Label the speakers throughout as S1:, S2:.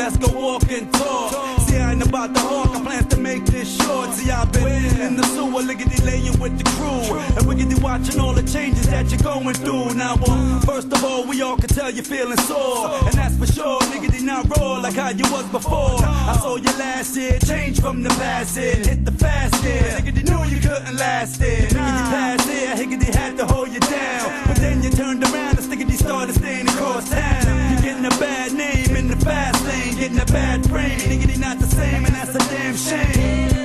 S1: let's go walk and talk. See, I ain't about the hawk, I plan to make this short. See, I've been in the sewer, lickety laying with the crew, and wickedy watching all the changes that you're going through. Now, first of all, we all can tell you're feeling sore, and that's for sure. Niggity not raw like how you was before. I saw you last year, change from the past year, hit the fast year. Niggity knew you couldn't last it. Niggity passed here, higgity had to hold you down, but then you turned around and stickity started staying across town. You're getting a bad name in the fast lane, getting a bad frame. Niggity not the same, and that's a damn shame.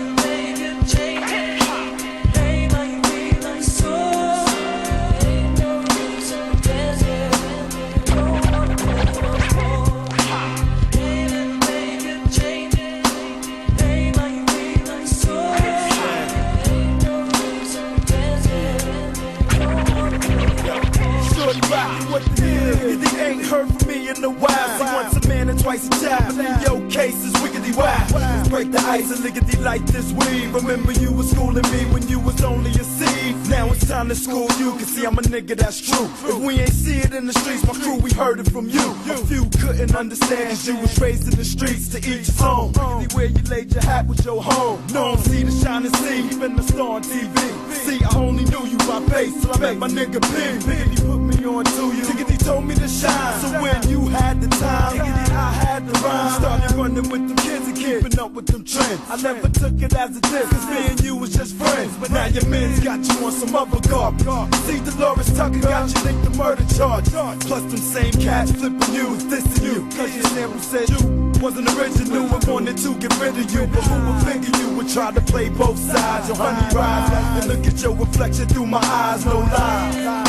S1: Twice a child, but in your case it's wickedy wild. Let's break the ice and lickety like this weed. Remember you was schooling me when you was only a seed. Now it's time to school you, can see I'm a nigga that's true. If we ain't see it in the streets, my crew, we heard it from you. A few couldn't understand, cause you was raised in the streets, to each his own. Anywhere you laid your hat was your home. No, see the shining sea, even the star on TV. See, I only knew you by face, so I met my nigga P. He put me on to you, Tiggity told me to shine. So when you had the time, Tiggity, I had the rhyme. Started running with them kids and keeping up with them trends. I never took it as a diss, cause me and you was just friends. But now your men's got you on some other garbage. See, Dolores Tucker got you linked to murder charge. Plus them same cats flipping you, dissing you, cause your sample said you wasn't original and wanted to get rid of you. But who would figure you would try to play both sides? Your honey rise and look at your reflection through my eyes, no lie.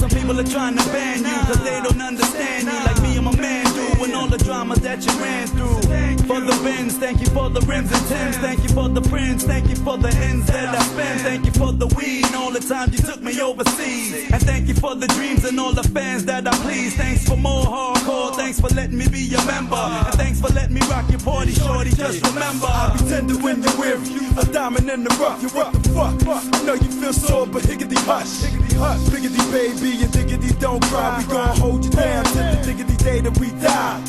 S1: People are trying to ban you, cause they don't understand you like me and my man do, and all the dramas that you ran through. For the bins, thank you for the rims and Tims, thank you for the prints, thank you for the ends that I spent, thank you for the weed and all the times you took me overseas, and thank you for the dreams and all the fans that I please. Thanks for more hardcore, thanks for letting me be your member, and thanks for letting me rock your party, shorty, just remember I'll be tender when you're weary, a diamond in the rough. You what the fuck? I know you feel sore, but higgity hush, biggity baby, and diggity don't cry. We gon' hold you down till the diggity day that we die.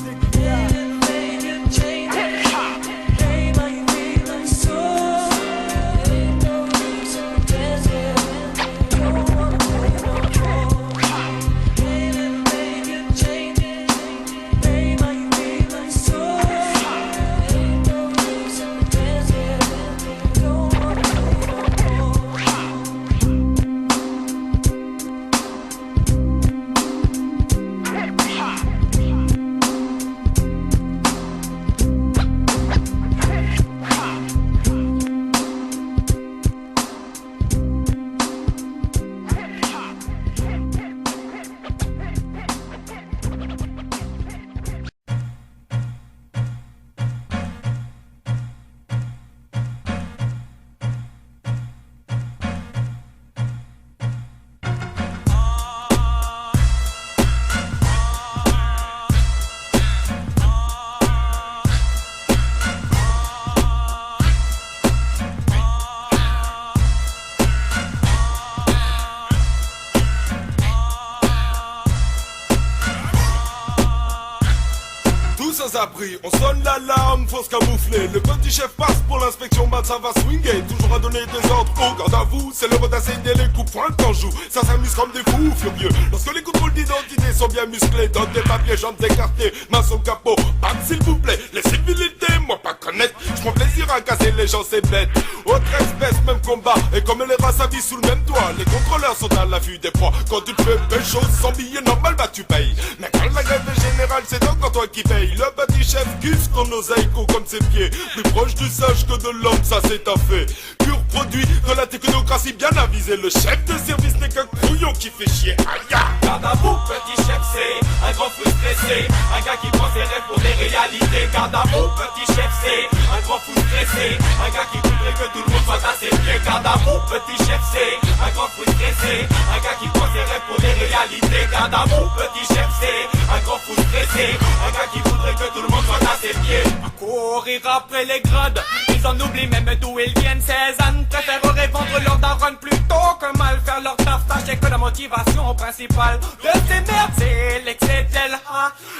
S2: Abri. On sonne l'alarme, faut se camoufler. Le petit chef passe pour l'inspection, bah ça va swinguer. Toujours à donner des ordres au garde à vous. C'est l'heure d'asséner les coups points qu'on joue. Ça s'amuse comme des fous furieux. Lorsque les contrôles d'identité sont bien musclés, donne des papiers, jambes écartées, mains sur le capot. Bam, s'il vous plaît, les civilités, moi pas connaître. J'prends plaisir à casser les gens, c'est bête. Autre espèce, même combat. Et comme les races habillent sous le même toit, les contrôleurs sont à l'affût des proies. Quand tu te fais belle chose, sans billet normal, bah tu payes. Mais quand la grève est générale, c'est donc quand toi qui paye. Le petit chef kiffe ton oseille comme ses pieds. Plus proche du sage que de l'homme, ça c'est un fait. Pur produit de la technocratie bien avisée. Le chef de service n'est qu'un couillon qui fait chier. Aïe.
S3: Garde à vous, petit chef, c'est un grand fou stressé, un gars qui prend ses rêves pour des réalités. Garde à vous, petit chef, c'est un grand fou stressé, un gars qui voudrait que tout le monde soit à ses pieds. Garde à vous, petit chef, c'est un grand fou stressé, un gars qui prend ses rêves pour des réalités. Garde à vous, petit chef, c'est un grand fou stressé, un gars qui voudrait que tout le monde soit à ses pieds. À courir après les grades, ils en oublient même d'où ils viennent. Ces ânes préféreraient vendre leur daronne plutôt que mal faire leur taf. Sachez que la motivation principale de ces merdes, c'est l'excès d'elle.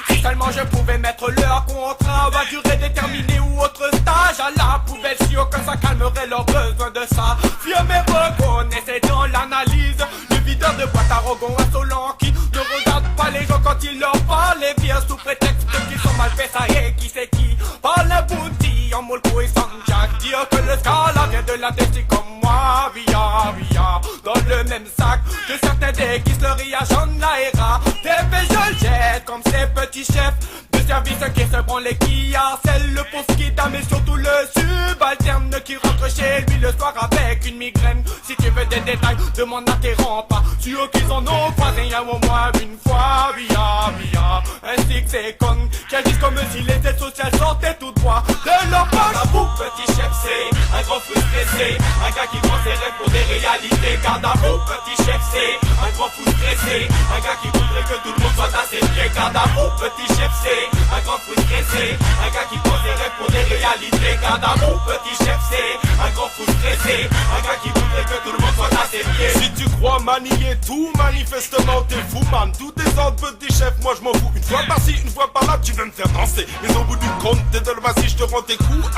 S3: Si seulement je pouvais mettre leur contrat à durée déterminée ou autre stage à la poubelle, si aucun ça calmerait leur besoin de ça. Fier mais reconnaissez dans l'analyse le videur de boîte arrogant insolent qui ne regarde pas les gens quand ils leur parlent et vient sous prétexte qu'ils sont mal faits. Ça y est, qui c'est qui parle abouti en molko et sans jack. Dire que le scala vient de la destinée comme moi, via dans le même sac que certains déguisent le riage en aéra. Des je le jette comme ces petits chefs de service qui se branlent et qui harcèlent le pauvre qui dame et surtout le subalterne qui rentre chez lui le soir avec une migraine. Si tu veux des détails, demande à tes pas sûr qu'ils en ont croisé au moins une fois, via ainsi que ces connes qui agissent comme si les aides sociales sortaient tout droit de leur poche. Garde à vous, petit chef, c'est un grand fou stressé, un gars qui prend ses rêves pour des réalités. Garde à vous, petit chef, c'est un grand fou stressé, un gars qui voudrait que tout le monde soit à ses pieds. Garde à vous, petit chef, c'est un grand fou stressé, un gars qui prend ses rêves pour des réalités. Garde à vous, petit chef, c'est un grand fou stressé, un gars qui voudrait que tout le monde soit à ses pieds.
S2: Si tu crois manier tout, manifestement t'es fou man. Tout désordre, petit chef, moi je m'en fous. Une fois par-ci, une fois par-là, tu veux me faire danser. Mais au bout du compte, t'es de vas-y, je te rends tes coups.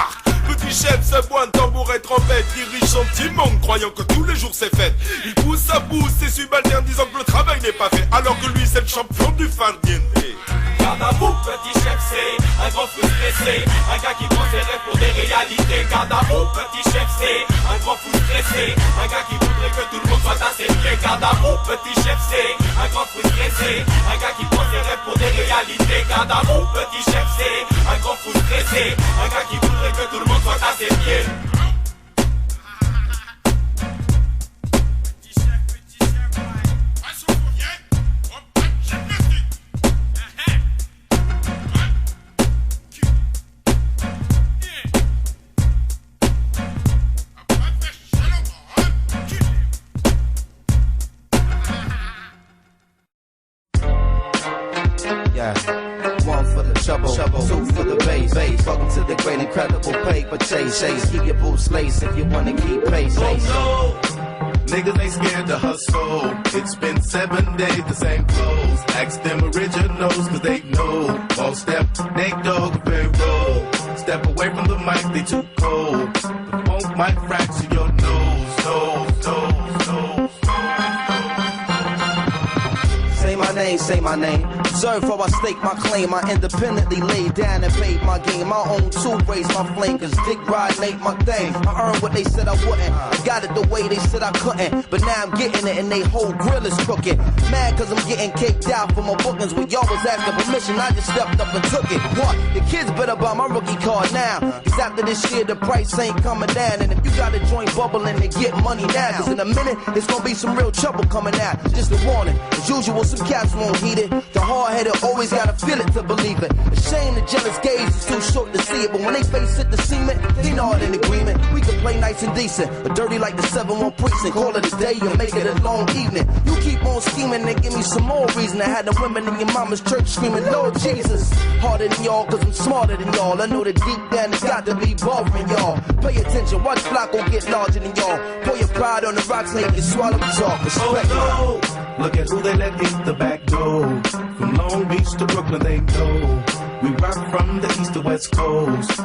S2: Petit chef, se boit un tambour et trompette, dirige son petit monde, croyant que tous les jours c'est fête. Il pousse à pouce ses subalternes, disant que le travail n'est pas fait, alors que lui c'est le champion du fardiente.
S3: Garde à vous, petit chef, c'est un grand fou stressé, un gars qui prend ses rêves pour des réalités. Garde à vous, petit chef, c'est un grand fou stressé, un gars qui voudrait que tout le monde soit à ses pieds. Garde à vous, petit chef, c'est un grand fou stressé, un gars qui prend ses rêves pour des réalités. Garde à vous, petit chef, c'est un grand fou stressé, un gars qui voudrait que tout le monde soit à ses pieds.
S4: One for the trouble, two for the bass. Welcome to the great incredible paper chase. Keep your boots laced if you wanna keep pace.
S5: Oh no, niggas ain't scared to hustle. It's been 7 days, the same clothes. Ask them originals, cause they know. All step, Nate Dogg, very roll. Step away from the mic, they too cold. The funk might fracture your nose, nose.
S4: Say my name. Observe how I stake my claim. I independently laid down and paid my game. My own two raised my flame, cause dick riding ain't my thing. I earned what they said I wouldn't. I got it the way they said I couldn't. But now I'm getting it and they whole grill is crooked. Mad cause I'm getting kicked out for my bookings. When y'all was asking permission, I just stepped up and took it. What? The kids better buy my rookie card now. Cause after this year the price ain't coming down. And if you got a joint bubbling, they get money now. Cause in a minute, it's gonna be some real trouble coming out. Just a warning. As usual, some cats won't heed it. The hard-headed always gotta feel it to believe it. A shame the jealous gaze is too short to see it. But when they face it, the cement, they know it in agreement. We can play nice and decent, but dirty like the 7-1 precinct. Call it a day and make it a long evening. You keep on scheming and give me some more reason. I had the women in your mama's church screaming, Lord Jesus. Harder than y'all, cause I'm smarter than y'all. I know that deep down it's got to be bothering y'all. Pay attention, watch Flacco get larger than y'all. Pour your pride on the rocks and you can swallow the talk. Respect,
S5: oh no, look at who they let in the back door. From Long Beach to Brooklyn, they know. We rock from the east to west coast.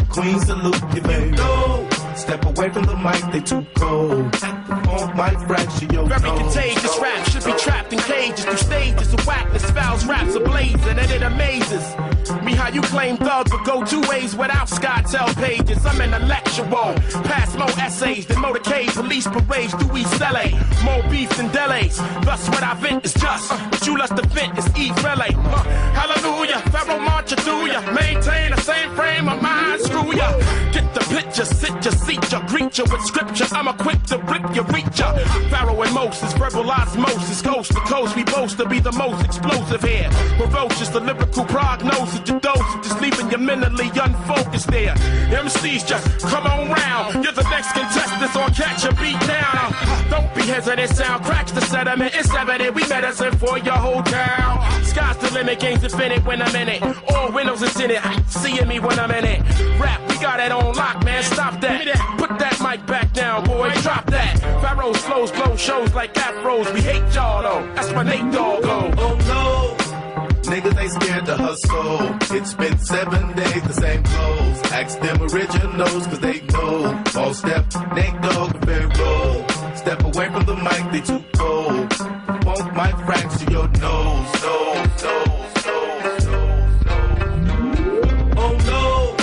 S5: Queens salute you, baby. No. Step away from the mic, they too cold. The funk might fracture your
S6: Very
S5: nose.
S6: contagious rap should be trapped in cages through stages of whackness, fouls, raps ablaze, and it amazes. Me how you claim thugs but go 2 ways without SkyTel pages. I'm intellectual, pass more essays than motorcade police parades through East LA. More beef than delays, thus what I vent is just what you lust to vent is eat relay. Hallelujah, Pharaoh march you through ya. Maintain the same frame of mind, screw ya. Get the picture, sit ya, seat ya, greet ya with scripture. I'm equipped to rip ya, reach ya. Pharaoh and Moses, verbal osmosis, coast to coast. We boast to be the most explosive here. Ferocious, the lyrical prognosis, the dosage, just leaving you mentally unfocused there. MCs just come on round. You're the next contestant on Catch a Beat Down. Don't be hesitant, sound cracks the sediment. It's evident we medicine for your whole town. Sky's the limit, game's infinite when I'm in it. All windows is in it, seeing me when I'm in it. Rap, we got it on lock, man, stop that. Put that mic back down, boy, drop that. Pharaoh's flows blow shows like afros. We hate y'all though, that's my Nate Dogg.
S5: Oh no, niggas ain't scared to hustle. It's been 7 days, the same clothes. Ask them originals, cause they know. All step, Nate Dogg, and Pharaoh. Step away from the mic, they too cold. Won't mic fracture your nose. Oh no,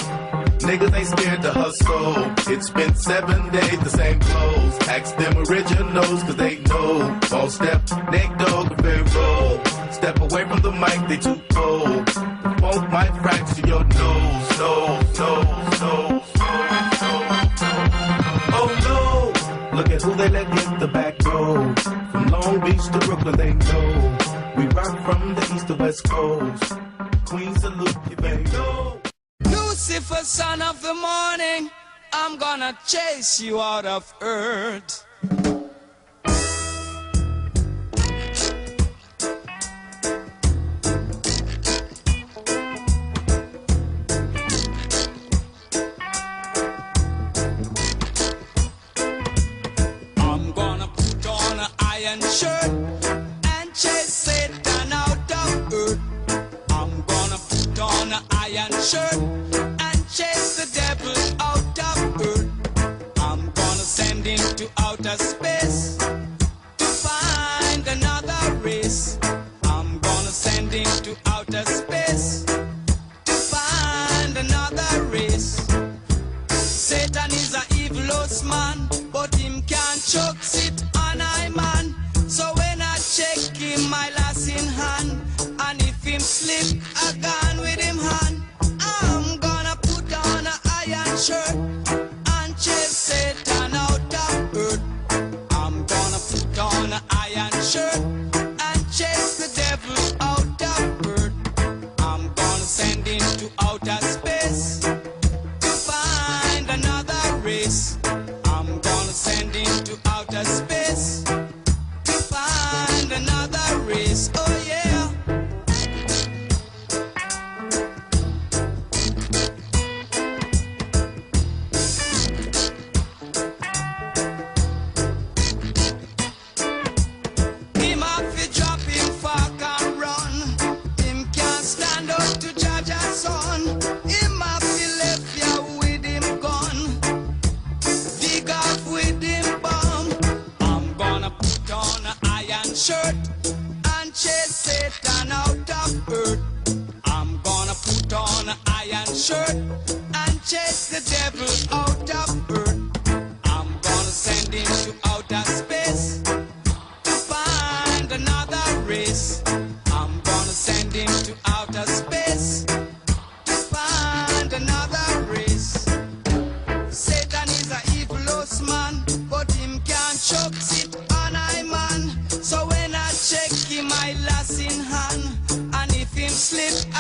S5: niggas ain't scared to hustle. It's been 7 days, the same clothes. Ask them originals, cause they know. All step, Nate Dogg, and Pharaoh. Step away from the mic, they too cold. Won't mic fracture your nose. Oh no, look at who they let get the back door. From Long Beach to Brooklyn, they know. We rock from the east to west coast. Queens salute you, baby.
S7: Lucifer, son of the morning, I'm gonna chase you out of earth. I'm gonna put on an iron shirt and chase Satan out of earth. I'm gonna put on an iron shirt and chase the devil out of earth. I'm gonna send him to outer space to find another race. I'm gonna send him to outer space to find another race. Satan is a evilous man, but him can't choke sit on I man. So when I check him, my lass in hand, and if him slip, I gone with him hand. I'm gonna put on an iron shirt and chase Satan out of earth. I'm gonna put on an iron shirt and chase the devil out of earth. I'm gonna send him to outer space to find another race. I'm gonna send him to outer space to find another race. Oh yeah. Him have to drop him fuck and run. Him can't stand up to judge a son. Him have to left ya with him gun. Dig off with him bomb. I'm gonna put on an iron shirt and chase Satan out of earth. I'm gonna put on an iron shirt and chase the devil out of earth. I'm gonna send him to outer space to find another race. I'm gonna send him to outer space to find another race. Satan is a evilous man, but him can't choke sit on I man. So when I check him, I lass in hand, and if him slip,